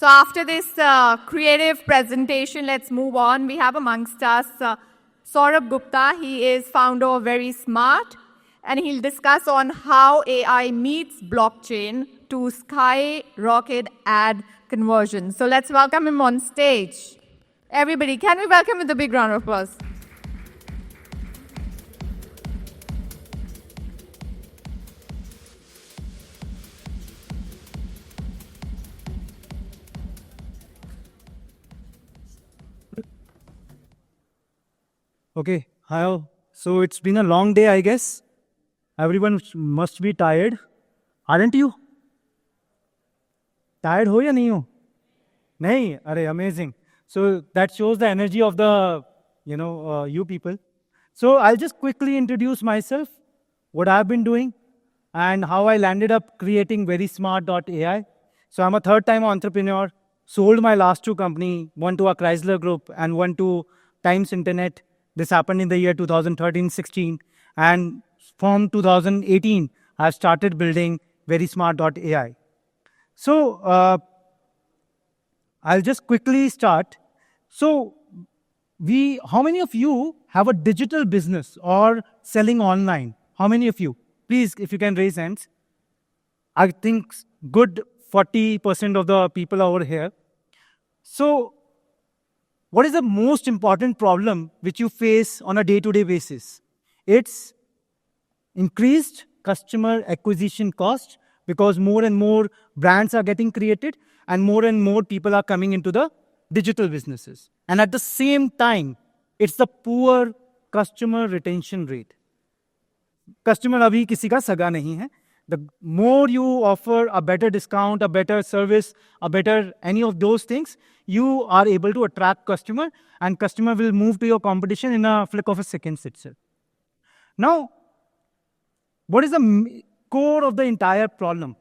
So after this creative presentation, let's move on. We have amongst us Saurabh Gupta. He is founder of Very Smart, and he'll discuss on how AI meets blockchain to skyrocket ad conversion. So let's welcome him on stage. Everybody, can we welcome with a big round of applause? Okay, hi all. So it's been a long day, I guess. Everyone must be tired. Aren't you? Tired ho ya nahi ho? Nahi? Arey, amazing. So that shows the energy of the, you people. So I'll just quickly introduce myself, what I've been doing, and how I landed up creating verysmart.ai. So I'm a third-time entrepreneur, sold my last two companies, one to a Chrysler Group and one to Times Internet. This happened in the year 2013-16. And from 2018, I've started building verysmart.ai. So I'll just quickly start. So how many of you have a digital business or selling online? How many of you? Please, if you can raise hands. I think good 40% of the people over here. So what is the most important problem which you face on a day-to-day basis? It's increased customer acquisition cost, because more and more brands are getting created and more people are coming into the digital businesses. And at the same time, it's the poor customer retention rate. Customer abhi kisi ka saga nahi hai. The more you offer a better discount, a better service, a better any of those things, you are able to attract customer, and customer will move to your competition in a flick of a second itself. Now, what is the core of the entire problem?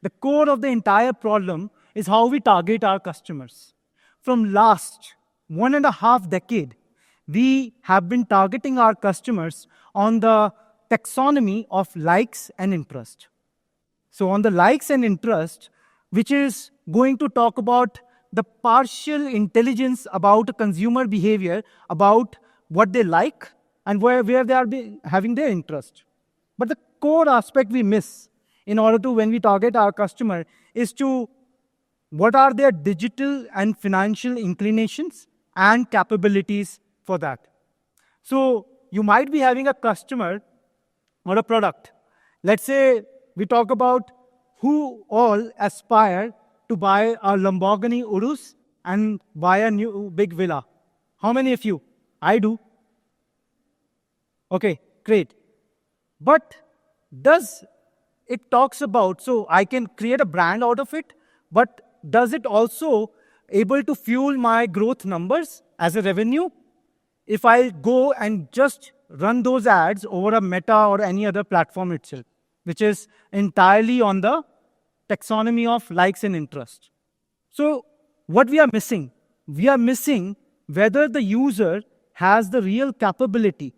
The core of the entire problem is how we target our customers. From last 1.5 decades, we have been targeting our customers on the taxonomy of likes and interest. So on the likes and interest, which is going to talk about the partial intelligence about consumer behavior, about what they like and where they are having their interest. But the core aspect we miss in order to, when we target our customer, is to what are their digital and financial inclinations and capabilities for that. So you might be having a customer or a product. Let's say we talk about who all aspire to buy a Lamborghini Urus and buy a new big villa. How many of you? I do. Okay, great. But does it talks about, so I can create a brand out of it, but does it also able to fuel my growth numbers as a revenue? If I go and just run those ads over a Meta or any other platform itself, which is entirely on the taxonomy of likes and interest. So what we are missing? We are missing whether the user has the real capability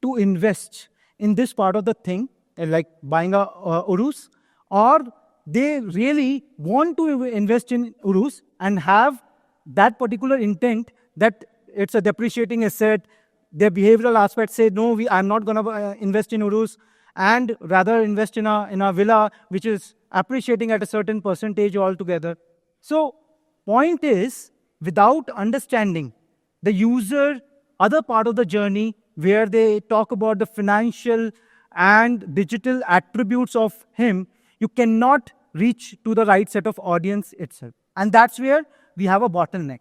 to invest in this part of the thing, like buying a Urus, or they really want to invest in Urus and have that particular intent that it's a depreciating asset. Their behavioral aspects say, no, I'm not going to invest in Urus, and rather invest in a villa which is appreciating at a certain percentage altogether. So point is, without understanding the user, other part of the journey where they talk about the financial and digital attributes of him, you cannot reach to the right set of audience itself. And that's where we have a bottleneck.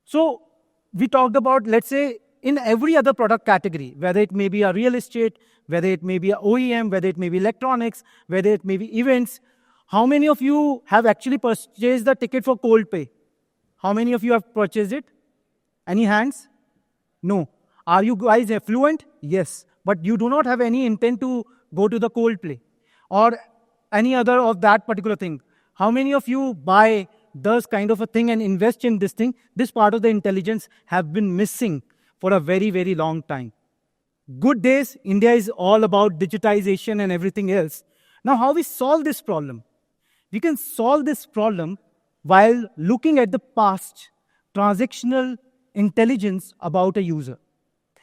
So we talked about, let's say, in every other product category, whether it may be a real estate, whether it may be a OEM, whether it may be electronics, whether it may be events, how many of you have actually purchased the ticket for Coldplay? How many of you have purchased it? Any hands? No. Are you guys affluent? Yes. But you do not have any intent to go to the Coldplay or any other of that particular thing. How many of you buy this kind of a thing and invest in this thing? This part of the intelligence have been missing for a very, very long time. Good days, India is all about digitization and everything else. Now, how we solve this problem? We can solve this problem while looking at the past transactional intelligence about a user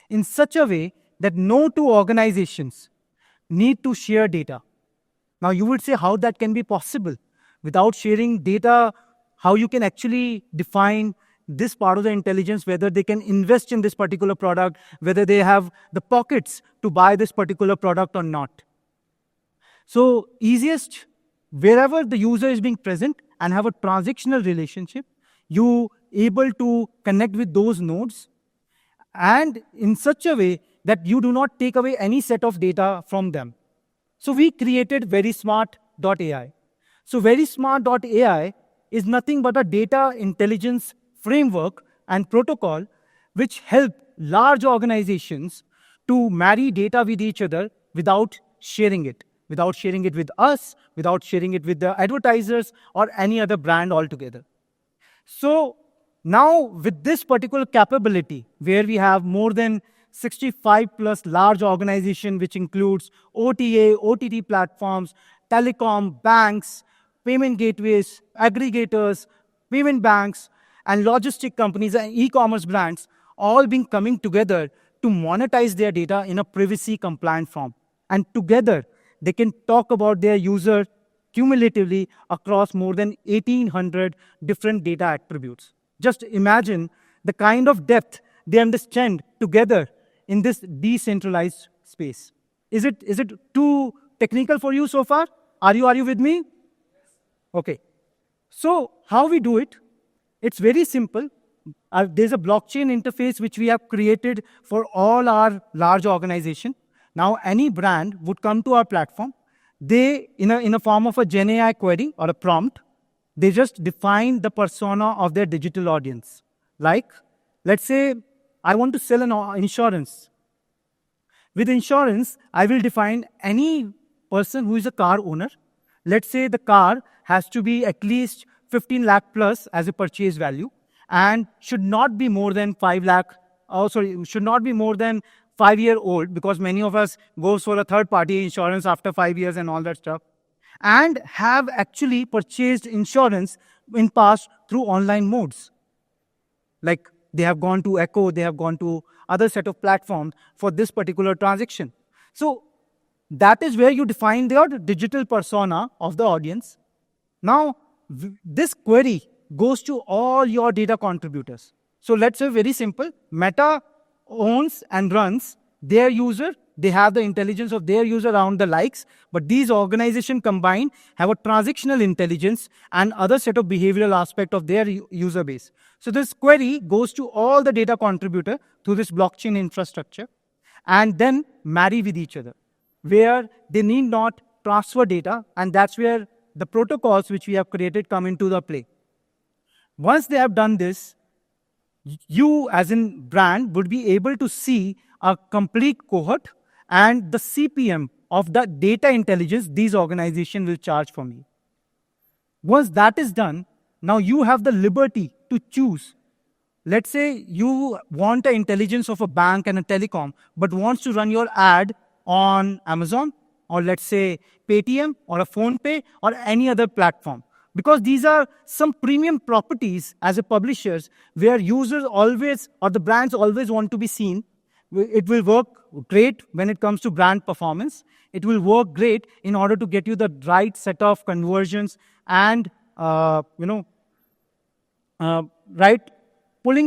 in such a way that no two organizations need to share data. Now, you would say how that can be possible without sharing data, how you can actually define this part of the intelligence, whether they can invest in this particular product, whether they have the pockets to buy this particular product or not. So easiest, wherever the user is being present and have a transactional relationship, you able to connect with those nodes and in such a way that you do not take away any set of data from them. So we created VerySmart.ai. So VerySmart.ai is nothing but a data intelligence framework and protocol which help large organizations to marry data with each other without sharing it with us, without sharing it with the advertisers or any other brand altogether. So now with this particular capability, where we have more than 65 plus large organization, which includes OTA, OTT platforms, telecom, banks, payment gateways, aggregators, payment banks, and logistic companies and e-commerce brands, all being coming together to monetize their data in a privacy compliant form. And together, they can talk about their user cumulatively across more than 1,800 different data attributes. Just imagine the kind of depth they understand together in this decentralized space. Is it too technical for you so far? Are you with me? Okay. So how we do it? It's very simple. There's a blockchain interface which we have created for all our large organization. Now any brand would come to our platform. They, in a form of a GenAI query or a prompt, they just define the persona of their digital audience. Like, let's say I want to sell an insurance. With insurance, I will define any person who is a car owner. Let's say the car has to be at least 15 lakh plus as a purchase value and should not be more than 5 lakh, should not be more than 5-year-old, because many of us goes for a third-party insurance after 5 years and all that stuff, and have actually purchased insurance in past through online modes. Like they have gone to Echo, they have gone to other set of platforms for this particular transaction. So that is where you define your digital persona of the audience. Now, this query goes to all your data contributors. So let's say very simple, Meta owns and runs their user. They have the intelligence of their user around the likes, but these organizations combined have a transactional intelligence and other set of behavioral aspect of their user base. So this query goes to all the data contributor through this blockchain infrastructure and then marry with each other, where they need not transfer data, and that's where the protocols which we have created come into the play. Once they have done this, you as in brand would be able to see a complete cohort and the CPM of the data intelligence these organizations will charge for me. Once that is done, now you have the liberty to choose. Let's say you want the intelligence of a bank and a telecom, but wants to run your ad on Amazon, or let's say Paytm or a PhonePe or any other platform. Because these are some premium properties as a publishers where users always or the brands always want to be seen. It will work great when it comes to brand performance. It will work great in order to get you the right set of conversions and pulling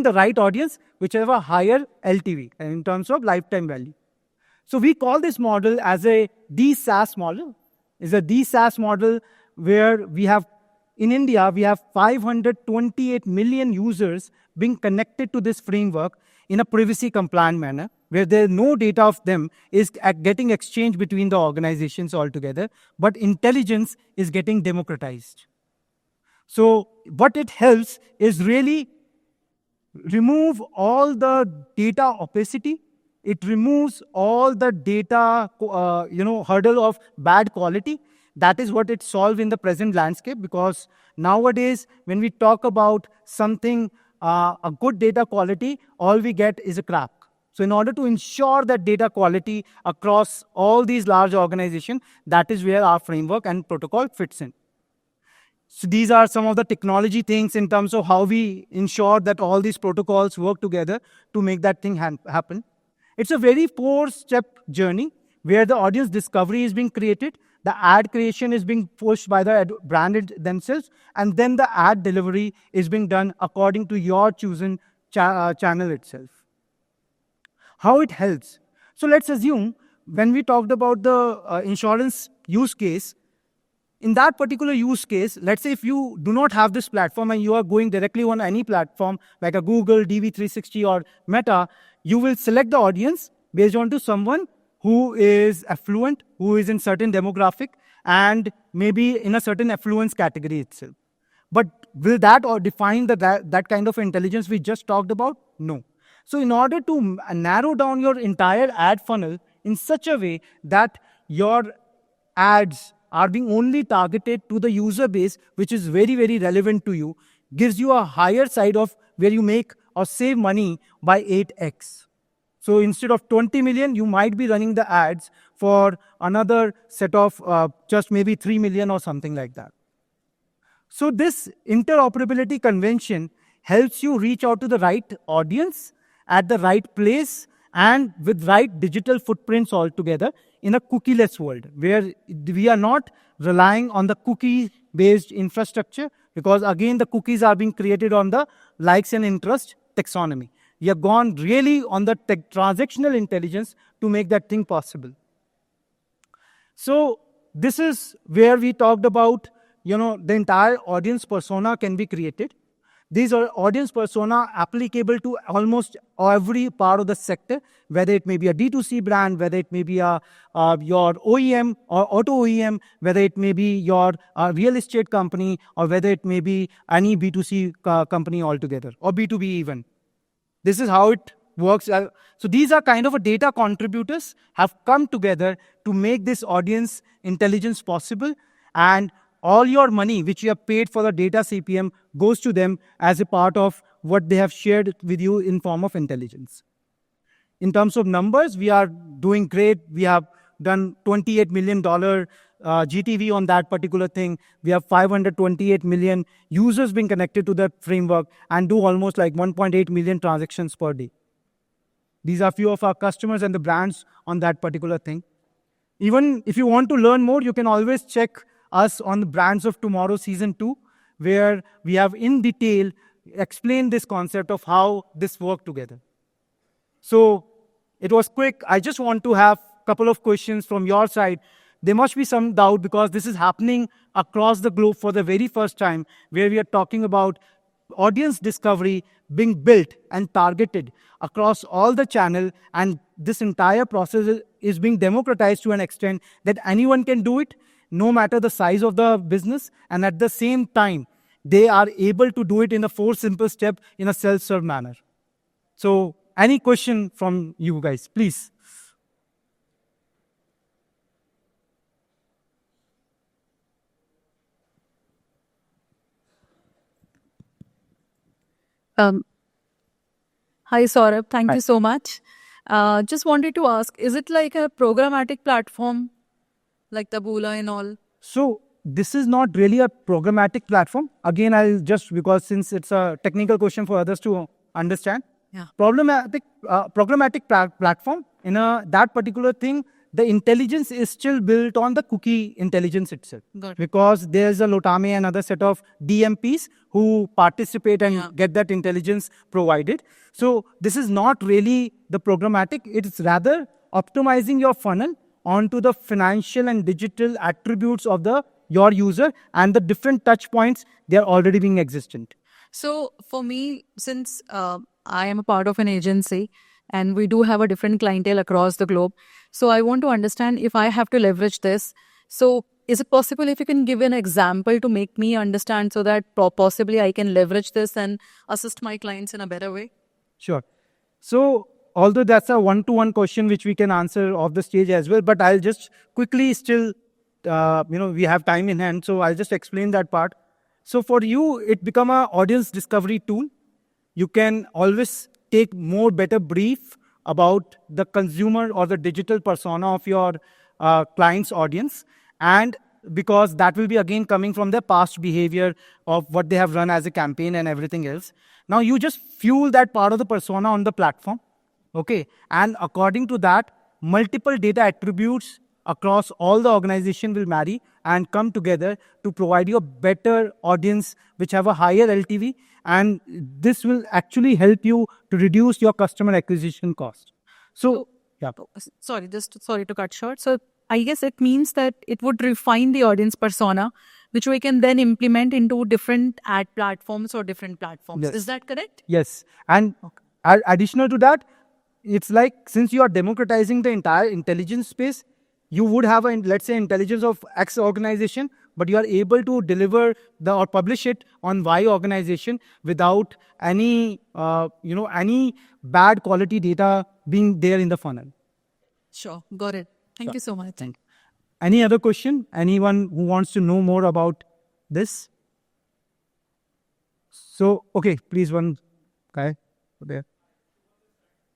the right audience, which have a higher LTV in terms of lifetime value. So we call this model as a DSaaS model. It's a DSaaS model where we have, in India, we have 528 million users being connected to this framework in a privacy compliant manner, where there no data of them is getting exchanged between the organizations altogether, but intelligence is getting democratized. So what it helps is really remove all the data opacity. It removes all the data, hurdle of bad quality. That is what it solves in the present landscape, because nowadays, when we talk about something, a good data quality, all we get is a crap. So in order to ensure that data quality across all these large organizations, that is where our framework and protocol fits in. So these are some of the technology things in terms of how we ensure that all these protocols work together to make that thing happen. It's a very four-step journey where the audience discovery is being created, the ad creation is being pushed by the brand themselves, and then the ad delivery is being done according to your chosen channel itself. How it helps. So let's assume when we talked about the insurance use case, in that particular use case, let's say if you do not have this platform and you are going directly on any platform like a Google, DV360 or Meta, you will select the audience based on to someone who is affluent, who is in certain demographic, and maybe in a certain affluence category itself. But will that or define that kind of intelligence we just talked about? No. So in order to narrow down your entire ad funnel in such a way that your ads are being only targeted to the user base, which is very, very relevant to you, gives you a higher side of where you make or save money by 8x. So instead of 20 million, you might be running the ads for another set of just maybe 3 million or something like that. So this interoperability convention helps you reach out to the right audience at the right place and with right digital footprints altogether in a cookieless world where we are not relying on the cookie-based infrastructure, because again, the cookies are being created on the likes and interest taxonomy. We have gone really on the transactional intelligence to make that thing possible. So this is where we talked about, the entire audience persona can be created. These are audience persona applicable to almost every part of the sector, whether it may be a D2C brand, whether it may be your OEM or auto OEM, whether it may be your real estate company, or whether it may be any B2C company altogether, or B2B even. This is how it works. So these are kind of a data contributors have come together to make this audience intelligence possible, and all your money which you have paid for the data CPM goes to them as a part of what they have shared with you in form of intelligence. In terms of numbers, we are doing great. We have done $28 million GTV on that particular thing. We have 528 million users being connected to that framework and do almost like 1.8 million transactions per day. These are few of our customers and the brands on that particular thing. Even if you want to learn more, you can always check us on the Brands of Tomorrow Season 2, where we have in detail explained this concept of how this worked together. So it was quick. I just want to have a couple of questions from your side. There must be some doubt because this is happening across the globe for the very first time, where we are talking about audience discovery being built and targeted across all the channel, and this entire process is being democratized to an extent that anyone can do it, no matter the size of the business, and at the same time, they are able to do it in a 4 simple steps in a self-serve manner. So any question from you guys, please? Hi, Saurabh. Thank you so much. Just wanted to ask, is it like a programmatic platform like Taboola and all? So this is not really a programmatic platform. Again, I'll just, because since it's a technical question for others to understand. Yeah. Programmatic platform, in that particular thing, the intelligence is still built on the cookie intelligence itself. Because there's a Lotame and another set of DMPs who participate and get that intelligence provided. So this is not really the programmatic. It's rather optimizing your funnel onto the financial and digital attributes of your user, and the different touch points, they are already being existent. So for me, since I am a part of an agency and we do have a different clientele across the globe, so I want to understand if I have to leverage this. So is it possible if you can give an example to make me understand so that possibly I can leverage this and assist my clients in a better way? Sure. So although that's a one-to-one question which we can answer off the stage as well, but I'll just quickly still, we have time in hand, so I'll just explain that part. So for you, it become an audience discovery tool. You can always take more better brief about the consumer or the digital persona of your client's audience, and because that will be again coming from their past behavior of what they have run as a campaign and everything else. Now you just fuel that part of the persona on the platform, okay? And according to that, multiple data attributes across all the organization will marry and come together to provide you a better audience which have a higher LTV, and this will actually help you to reduce your customer acquisition cost. So yeah. Sorry, sorry to cut short. So I guess it means that it would refine the audience persona, which we can then implement into different ad platforms or different platforms. Yes. Is that correct? Yes. And additional to that, it's like since you are democratizing the entire intelligence space, you would have a, let's say, intelligence of X organization, but you are able to deliver or publish it on Y organization without any, any bad quality data being there in the funnel. Sure. Got it. Thank you so much. Thank you. Any other question? Anyone who wants to know more about this? So, okay, please, one guy there.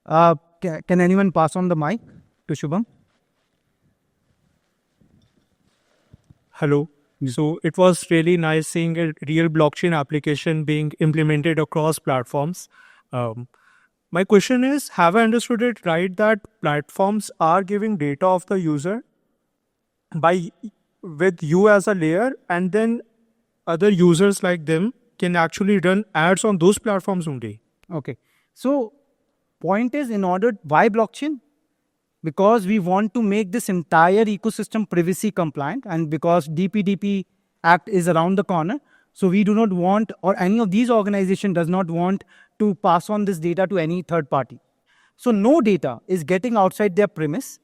Can anyone pass on the mic to Shubham? Hello. So it was really nice seeing a real blockchain application being implemented across platforms. My question is, have I understood it right that platforms are giving data of the user with you as a layer, and then other users like them can actually run ads on those platforms only? Okay. So point is, why blockchain? Because we want to make this entire ecosystem privacy compliant, and because DPDP Act is around the corner. So we do not want, or any of these organizations does not want to pass on this data to any third party. So no data is getting outside their premise.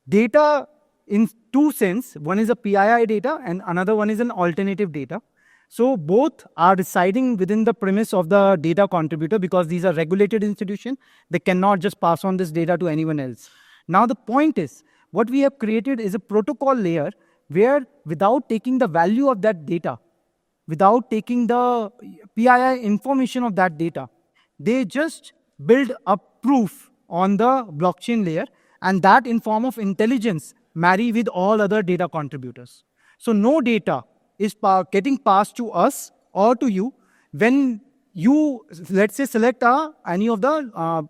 Data in two sense, one is a PII data and another one is an alternative data. So both are residing within the premise of the data contributor, because these are regulated institutions. They cannot just pass on this data to anyone else. Now the point is, what we have created is a protocol layer where, without taking the value of that data, without taking the PII information of that data, they just build a proof on the blockchain layer, and that in form of intelligence marry with all other data contributors. So no data is getting passed to us or to you when you, let's say, select any of the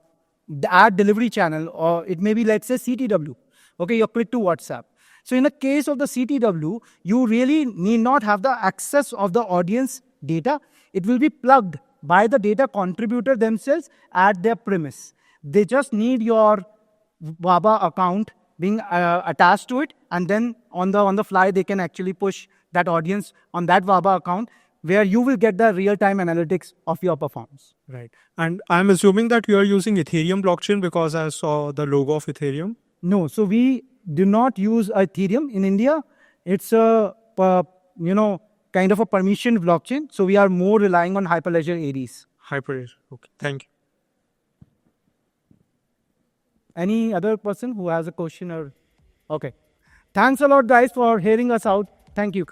ad delivery channel, or it may be, let's say, CTW. Okay, you click to WhatsApp. So in the case of the CTW, you really need not have the access of the audience data. It will be plugged by the data contributor themselves at their premise. They just need your WABA account being attached to it, and then on the fly they can actually push that audience on that WABA account, where you will get the real-time analytics of your performance. Right. And I'm assuming that you are using Ethereum blockchain because I saw the logo of Ethereum. No, so we do not use Ethereum in India. It's a kind of a permissioned blockchain. So we are more relying on Hyperledger Aries. Hyperledger. Okay. Thank you. Any other person who has a question or? Okay. Thanks a lot, guys, for hearing us out. Thank you.